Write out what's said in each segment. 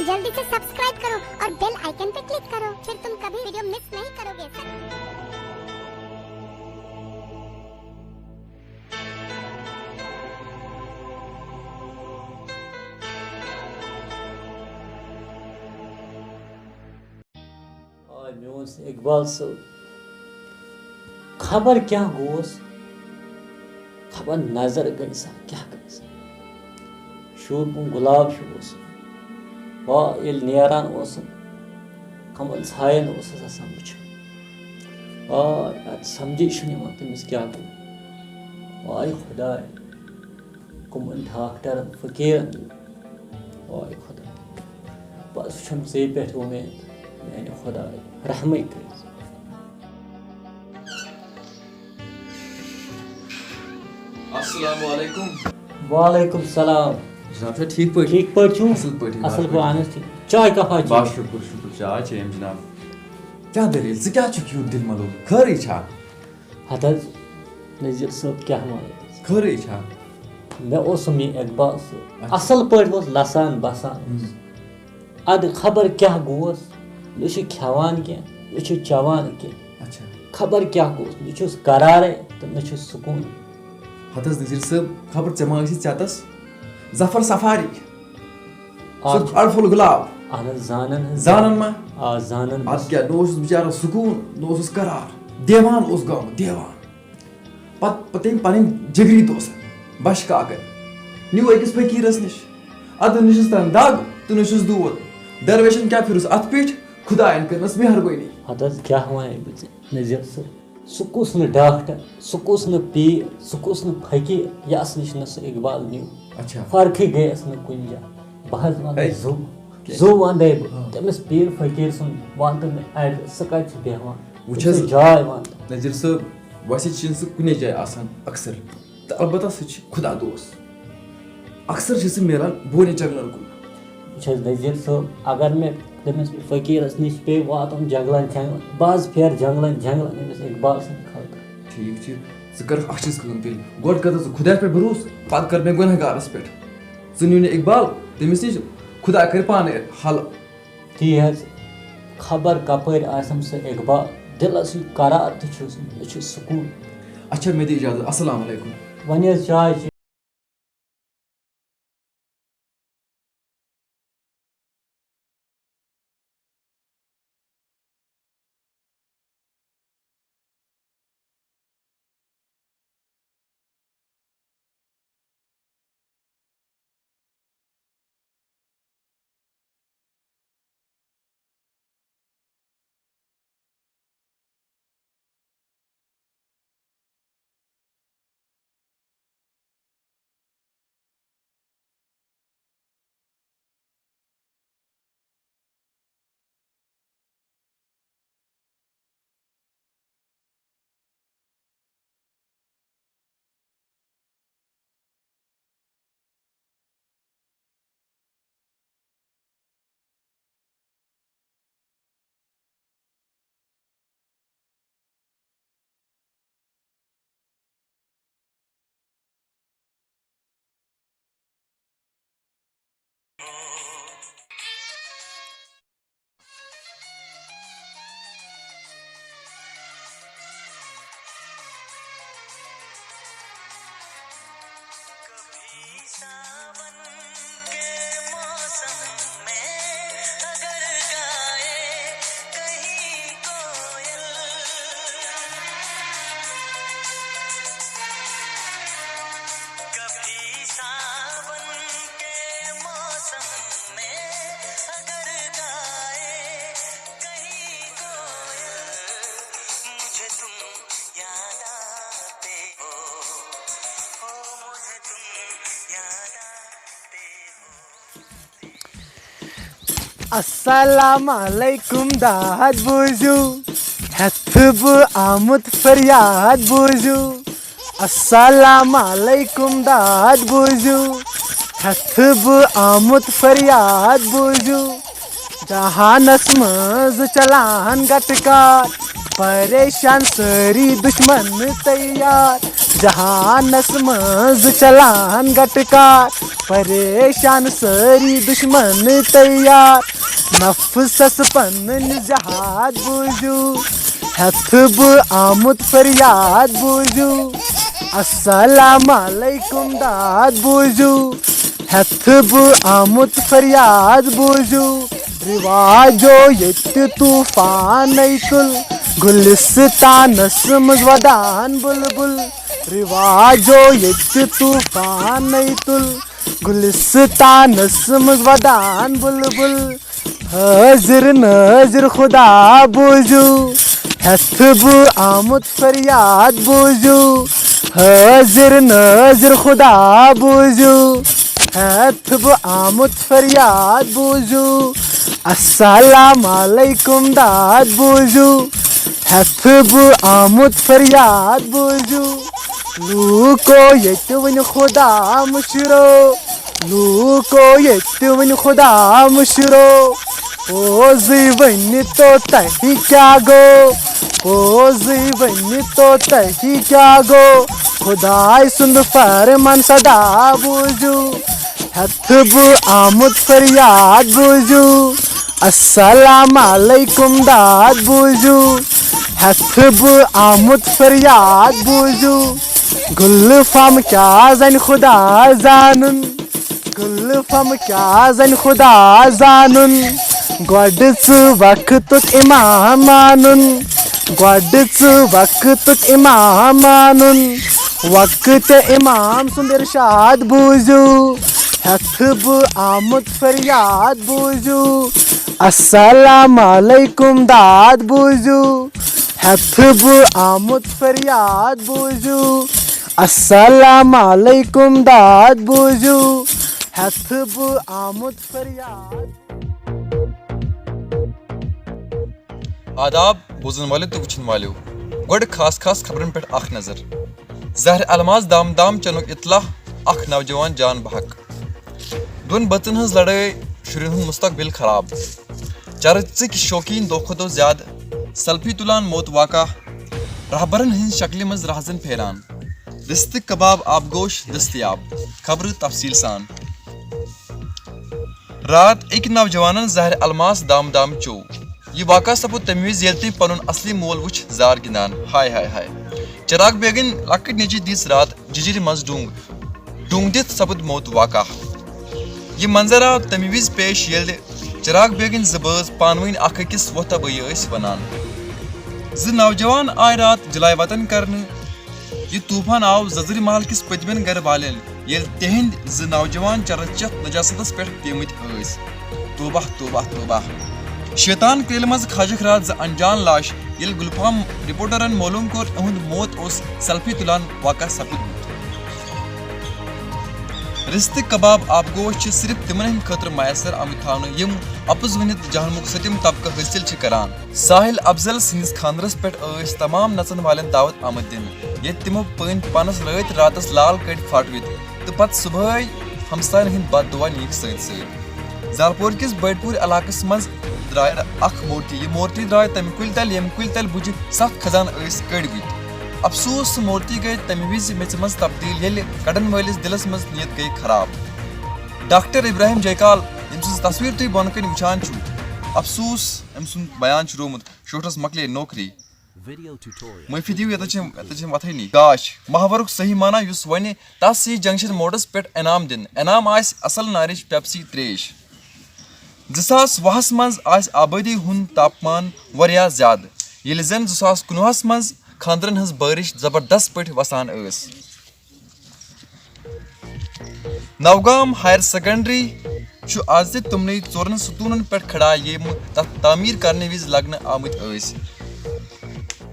जल्दी से सब्सक्राइब करो और बेल आइकन पे क्लिक करो, फिर तुम कभी वीडियो मिस नहीं करोगे। इकबाल साहब खबर क्या गोस, खबर नजर गई सा क्या गई सा शूबुन गुलाब शूस वाह ये नेरान कमल छायन समझ यार समझी तमिस क्या गो वाय खुदा कुमन डॉक्टर फकीर वाय खुदा बस से पे उम्मीद मैंने खुदा रहम कर। अस्सलाम वालेकुम। वालेकुम सलाम। जनाब साहब ठीक पड़ी? ठीक पड़ी छू? असल पड़ी। असल पे आने थी। चाय कहाँ बस शुक्र शुक्र चाय चेम जनाब। क्या दलील से क्या चुकी दिल मलो खरी छा? हदज नज़ीर साहब क्या हमारे खरी छा? मैं ओसम ये इकबाल साहब असल पड़ी वोस लसान बसान अद खबर क्या गोस न खेवान क्या न चवान क्या। अच्छा खबर क्या गोस न करार तो न सुकून। हदज नज़ीर साहब खबर जमा चतस जफर सफारी अड़फुल गुलाब जानन जानन मा जानन अद क्या नोस बेचारा सुकून नोस करार देवान उस गांव देवान पतेम पन जिगरी दोस्त बश काकर न्यू अकिस फकीरस निश अद निशस तन दाग तो निशस दूध दरवेशन क्या फिर अत पीठ खुदायन करनस मेहरबानी। हदस क्या हुआ नज़ीर साहब सुकुस न डॉक्टर सुकुस न पीर सुकुस न फकीर यस निश न इकबाल न्यू। अच्छा फर्क गयस न कुन जा बहस वन जू वन तमिस पीर फकीर सुन वन तो अड सह कहान जाय वन नज़ीर साहब वैसे कुने जाए आसान अक्सर तो अलबत्ता सह खुदा दोस्त अक्सर से मिलान बोने जंगलन कुन। नज़ीर साहब अगर मैं तमिस फकीरस निश पे वातन जंगलन जंगलन बाज फेर जंगलन जंगलन अमिस इकबाल सन खतर ठीक ज कर अख चीज कम तेल गोड कर खुदा पे भरोस पत कर मैं गुनहगारस पे नु इकबाल तमिस निश खुदा कर पाने हल ती खबर कपर आसम से इकबाल दिलस करार तो सुकून। अच्छा मे दी इजाजत अस्सलाम वालेकुम। वन चाय अस्सलामुअलैकुम दाद बोझू हथब आमुद फरियाद बोझू अस्सलामुअलैकुम दाद बोझू हथब आमुद फरियाद बोझू जहानस मज चलान गटकार परेशान सारी दुश्मन तैयार जहानस मज चलान गटकार परेशान सारी दुश्मन तैयार नफसस पन्न जहाद बूझू हथ बह आमुत फरियाद बूझू अस्सलाम अलैकुम दाद बूझू हथ बह आमुत फरियाद बूझू रिवाजो ये तूफान तुल गुलिस्तानस मज वदान बुलबुल रिवाजो ये तूफान तुल गुलिस्तानस मज वदान बुलबुल हाजिर नाजिर खुदा बूझू हथ बह आमुत फरियाद बूझू हाजिर नाजिर खुदा बूझू हथ बह आमुत फरियाद बूझू अस्सलाम अलैकुम दाद बूझू हथ बह आमुत फरियाद बूझू लूको ये वन खुदा मुशरो लूको ये वन खुदा मुशरो पोजी वन तो तही क्या गो पोजी वन तो तही क्या गो खुदाई सुंद फरमान सदा बूझू हथ बह आमुत फरियाद बूझू अस्सलाम अलैकुम दाद बूझू हथ बह आमुत फरियाद बूझू गुलफम क्या जन खुदा जानन गुलफम क्या जन खुदा जानन गोड वक्त इमाम मानुन गोड वक्त इमाम मानुन वक्त इमाम सुंद इरशाद बूझू हथ बह आमुत फरियाद बूझू अस्सलाम अलैकुम दाद बूझू हथ बह आमुत फरियाद बूझू अस्सलाम अलैकुम दाद बूझू हथ बह आमुत फरियाद। आदाब बोजन वाले तो वुचन वालो गोड खास खास खबरन पे अख नजर जहर अलमाज दाम दाम चनुक इतला अख नौजवान जान बहक दोन बच्चन हज लड़ाई शुरन हुन मुस्तकबिल खराब चर्च शौकीन दो खुद ज्यादा सेल्फी तुलान मौत वाका रहबरन हिंद शक्ल मज रहजन फेरान रिश्ते कबाब आबगोश दस्तियाब खबर तफसील सान रात एक नौजवान जहर अलमास दाम दाम चो यह वाक़ा सपद तमे विज ये पन असली मोल वुच जार गिंदान हाय हाय हाय चिराग बेगन लकट निजी दिस रात जिजिर मज डूंग दित सपद मौत वाक़ा यह मंजर आव तमे विज पेश ये चिराग बेगन जबज पानवन अकिस वोता बई वनान ज नौजवान आय रात जलाय वतन करने यह तूफान आव जजर महल किस पतमेन गर वालन ये तिहंद ज नौजवान चरचत नजासतस पे पेमत तोबा तोबा तोबा शैतान क्रेल मज खजक रात ज अनजान लाश ये गुलफाम रिपोर्टरन मालूम कोर अहद मौत उस सेल्फी तुलान वाक़ा सपद रिश्ते कबाब आबगोश सिर्फ तिमन हंद खतर मैसर आमत थान यम अपज वनित जहनुक सतिम तबका हासिल करान साहिल अफजल सिंदिस खानदरस पे तमाम नचन वालन दावत आमद दिन ये तिमो पन पानस लत रातस लाल कट फटवित तो पत सुबह हमसान हंद बद दुआ नीक सत जालपोर किस बड़पुर इलाकस मज द्राय अख मूर्ति यह मूर्ति द्राय तम कुल तल यम कुल तल बुझ सख खजान कड़वित अफसोस मूर्ति गई तमे विज मेच मज तब्दील ये कड़न वलिस दिलस मज नीयत गई खराब डॉक्टर इब्राहिम जयकाल यम सज तस्वीर तुम बन कन वुचान अफसोस अम सुन बयान रोमुत शोटस मकले नौकरी माफी दिव ये वथै नी गाश महावरुक सही माना युस वन तस जंक्शन मोडस पे इनाम दिन इनाम आस असल नारिश पेप्सी त्रेश 2020 मज आस आबादी हुन तापमान वरिया ज्यादा ये जन 2019 मज खानदरन हज बारिश जबरदस्त पे वसान नवगाम हायर सेकेंडरी आज तुमने 4 सतून पे खड़ा ये तामीर करने विज लगन आमत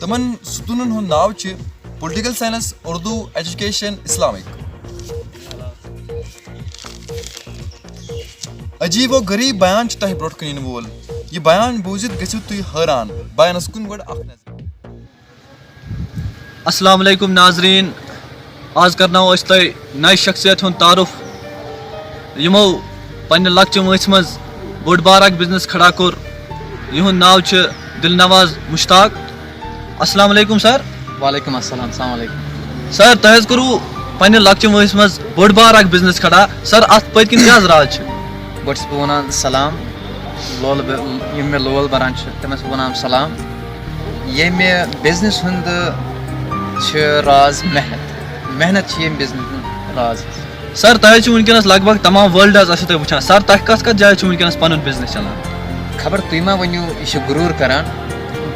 तमन सतून हुन नाव political science Urdu education Islamic अजीब व गरीब बयान तह ब्रोट कन वोल यह बयान बूजित गु तुम हैरान बयानस कुन गो अस्सलाम वालेकुम नाजरीन आज करना तुम नई शख्सियत हुन तारुफ यमो पन्ने लक्चि वंस मज बोड़ बार बिजनेस खड़ा कोर यहुंद नाव दिलनवाज मुश्ताक अस्सलाम वालेकुम सर। वालेकुम अस्सलाम, अस्सलाम वालेकुम। सर तह करू पन्ने लक्ष्य वयस मज बड़ बार अख बिजनेस खड़ा सर अत पत किन क्या राज गोट वन सलाम लोल यम मे लोल बरान तमस वन सलाम ये मे बिजनेस हुंद राज मेहनत यम बिजनेस राज सर तह वनकस लगभग तमाम वर्ल्ड वो वुचान सर तह कत जाए वनकस पन बिजनेस चलान खबर तुम मा वनु यह गुरूर करान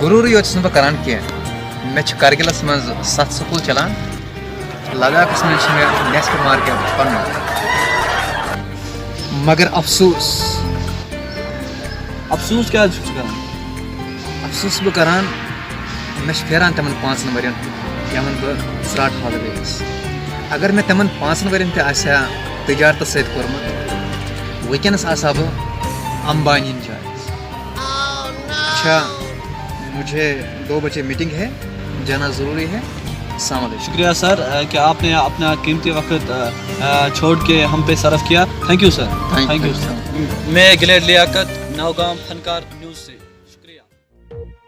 गुरूर योत बह करान कह मे करगिलस मज 7 स्कूल चलान लद्दाखस मे नेस्ट मार्केट पन मगर अफसोस क्या अफसोस बह करान मे फेरान तमन 5 वर्यन यमन बह स्टार्ट हॉलीडेज अगर मे तमन 5 वर्यन तजारत सत कोर्मुत वनकस आसा बह अंबानी जाए। अच्छा मुझे 2 बजे मीटिंग है जाना ज़रूरी है। अस्सलाम वालेकुम। शुक्रिया सर कि आपने अपना कीमती वक्त छोड़ के हम पे सर्व किया। Thank you sir. Thank you sir. मैं गिलेड लियाकत नौगाम फनकार न्यूज़ से शुक्रिया।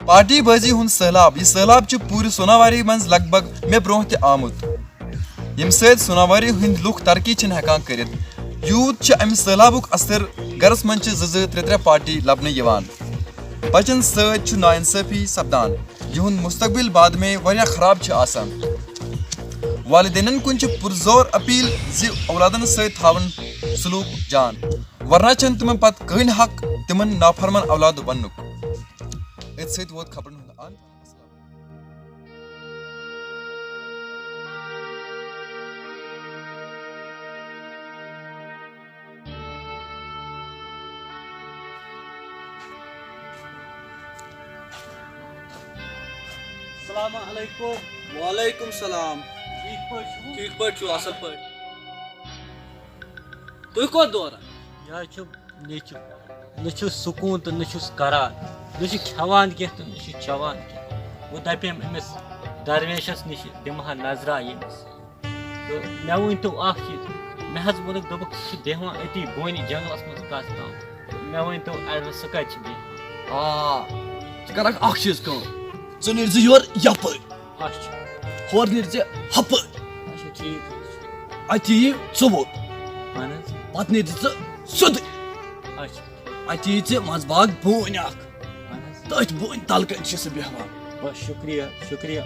पार्टी बाजी हुंद सैलाब यह सैलाब पूरे सोनावारी मज लगभग मे ब्रोह त आमुत यम सैद सोनावारी हुंद लुक तरक्की छिन हेकान करित यूत अमि सैलाबुक असर गरस मन 2-3 पार्टी लबने यवान बचन सैद नाइंसाफी सपदान युंद मुस्तकबिल बाद में वरिया खराब आसान वालिदैन कुन पुरजोर अपील जि औलादन सैद थावन सलूक जान वरना छन तिमन पत कहन हक तिमन नाफरमान औलाद बननुक इत सैद वोत खबरन हुंद अंत। वालेकुम सलाम। ठीक पट असल पट तुह कत दौरान यह न सुकून तो न करान न खेवान कह तो न चवान कह वो दपेम अमिस दरवेशस नश दिमहा नजरा यमिस तो मे वन तो चीज मे वोनक दोपक सह दिवान अति बोनी जंगलस मज कत ताम मे वन तो सह कत चीज कम ज नीर योर यपर अच्छा होर नीर हपर ठीक अत यी चोर अहन पत नीर सोद अच्छा अत यी मजबाग बोन तथ बोन तल कन बेहवान बस शुक्रिया शुक्रिया।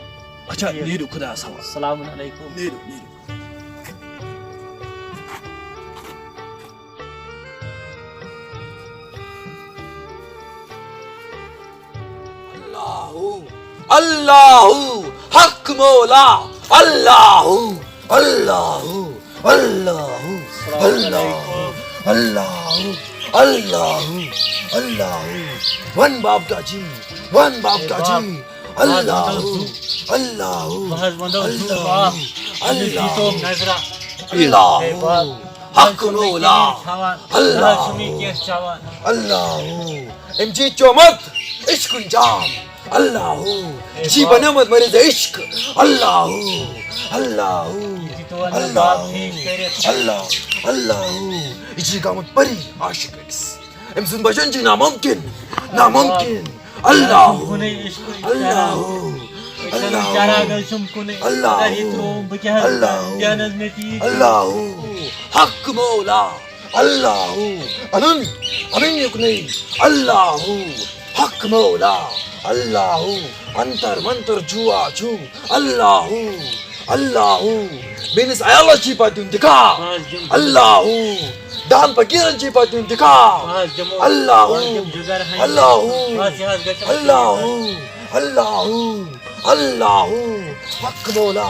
अच्छा नीरू खुदा हवाले। अस्सलाम वालेकुम। नीरू अल्लाहु हक मौला अल्लाहु अल्लाहु अल्लाहु अल्लाहु अल्लाहु अल्लाहु अल्लाहु वन बाप का जी अल्लाहु अल्लाहु अल्लाहु हक मौला अल्लाहु अल्लाहु एमजी चोमत इश्क जाम अल्लाहु जी बनमत मरीज इश्क अल्लाहु अल्लाहु अल्लाहु अल्लाहु अल्लाहु इजी गामत परी आशिक एक्स एम सुन बचन जी नामुमकिन अल्लाहु अल्लाहु अल्लाहु हक मौला अल्लाहु अनन युकनी अल्लाहु हक मौला अल्लाहु अंतर मंतर जुआ जू अल्लाहु अल्लाहु बेनिस आयाला ची पातून दिखा अल्लाहु दान पकीरन ची पातून दिखा अल्लाहु अल्लाहु अल्लाहु अल्लाहु अल्लाहु हक मौला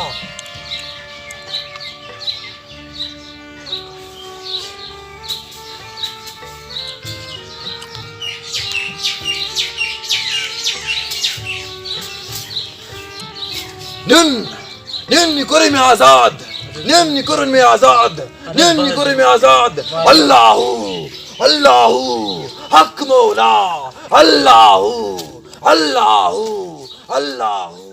निम्न कुरे में आजाद अल्लाहु अल्लाहु हक मौला अल्लाहु अल्लाहु अल्लाहु